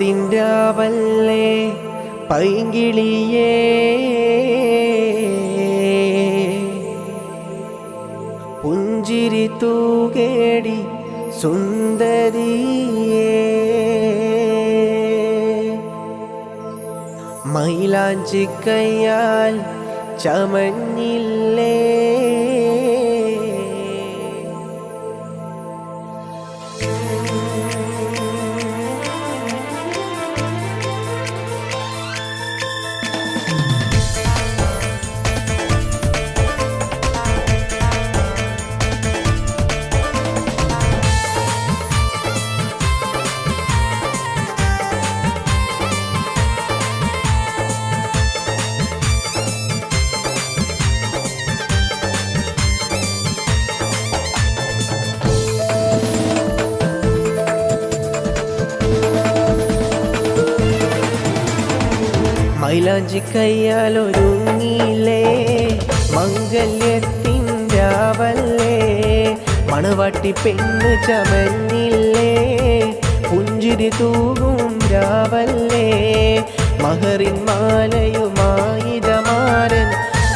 കാനോത്തിൻ്റാവല്ലേ പൈങ്കിളിയേ, പുഞ്ചിരി തൂകേടി സുന്ദരിയേ, മൈലാഞ്ചിക്കയ്യാൽ ചമഞ്ഞില്ലേ, മൈലാഞ്ചിക്കയ്യാലൊരുങ്ങിയില്ലേ, മംഗല്യത്തിൻ്റാവല്ലേ, മണവാട്ടി പെണ്ണ് ചമഞ്ഞില്ലേ, പുഞ്ചിരി തൂകും രാവല്ലേ, മഹറിൻ മാലയുമായിതമാരൻ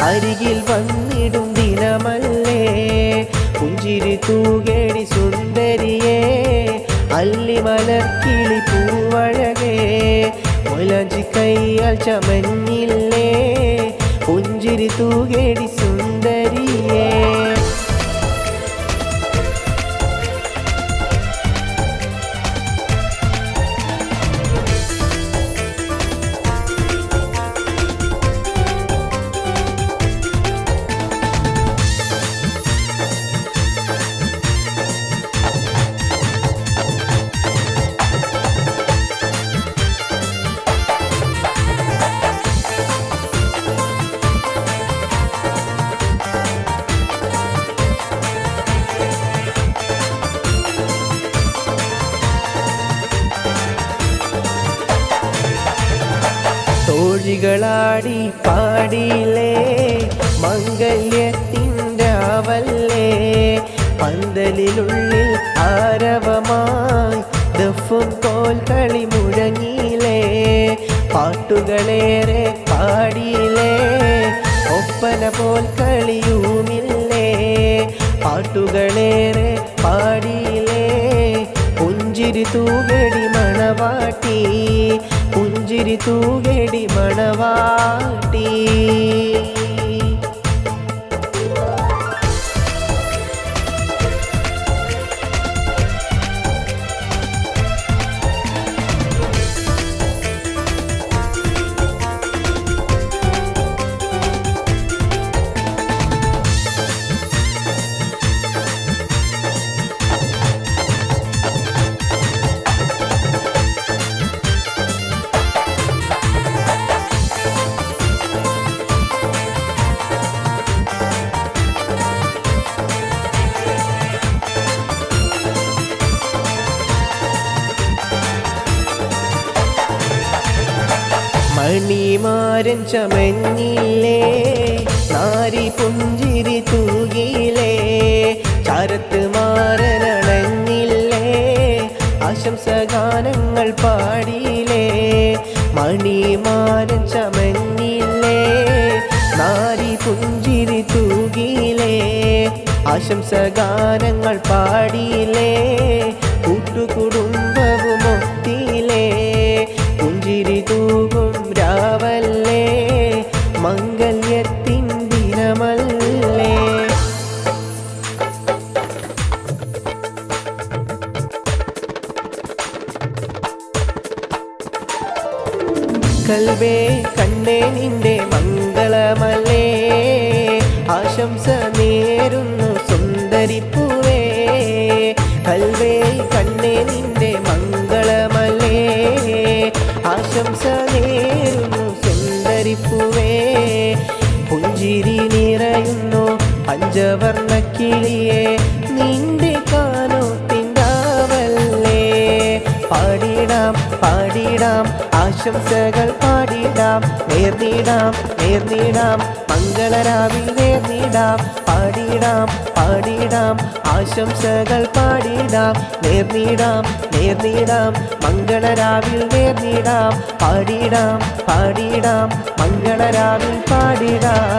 അരികിൽ വന്നിടും ദിനമല്ലേ, പുഞ്ചിരി തൂകേടി സുന്ദരിയേ, അല്ലിമലർക്കിളി പൂവഴകേ, മൈലാഞ്ചിക്കയ്യാൽ ചമഞ്ഞില്ലേ, പുഞ്ചിരി തൂകേടി സുന്ദരിയേ. തോഴികളാടി പാടിയില്ലേ, മംഗല്യത്തിൻ്റാവല്ലേ, പന്തലിനുള്ളിൽ ആരവമായി ദഫും കോൽക്കളി മുഴങ്ങിയില്ലേ, പാട്ടുകളേറെ പാടിയില്ലേ, ഒപ്പന പോൽ കളിയുമില്ലേ, പാട്ടുകളേറെ പാടിയില്ലേ, പുഞ്ചിരി തൂകടി മണവാട്ടി, പുഞ്ചിരി തൂകടി മണവാട്ടി. മണിമാരൻ ചമഞ്ഞില്ലേ, നാരി പുഞ്ചിരി തൂകിയില്ലേ, ചരത്ത് മാറനണഞ്ഞില്ലേ, ആശംസഗാനങ്ങൾ പാടിയില്ലേ, മണിമാരൻ ചമഞ്ഞില്ലേ, നാരി പുഞ്ചിരി തൂകിയില്ലേ, ആശംസഗാനങ്ങൾ പാടിയില്ലേ, കൂട്ടുകുടുംബവുമൊത്തിയില്ലേ, പുഞ്ചിരി തൂകും രാവല്ലേ, മംഗല്യത്തിൻ ദിനമല്ലേ. കൽവേ കണ്ണേ നിന്റെ മംഗളമല്ലേ, ആശംസ നേരുന്നു സുന്ദരിപ്പൂവേ, കൽവേ കണ്ണേ നിന്റെ മംഗളമല്ലേ, ആശംസ നേരുന്നു സുന്ദരിപ്പൂവേ, പുഞ്ചിരി നിറയുന്നു പഞ്ചവർണ്ണക്കിളിയെ, നിന്റെ കാനോത്തിൻ്റാവല്ലേ, പാടിടാം പാടിടാം ആശംസകൾ പാടി പാടിടാം നേർന്നിടാം നേർന്നിടാം മംഗളരാവിൽ നേർന്നിടാം പാടിടാം പാടിടാം ആശംസകൾ പാടിടാം നേർന്നിടാം നേർന്നിടാം മംഗളരാവിൽ നേർന്നിടാം പാടിടാം പാടിടാം മംഗളരാവിൽ പാടിടാം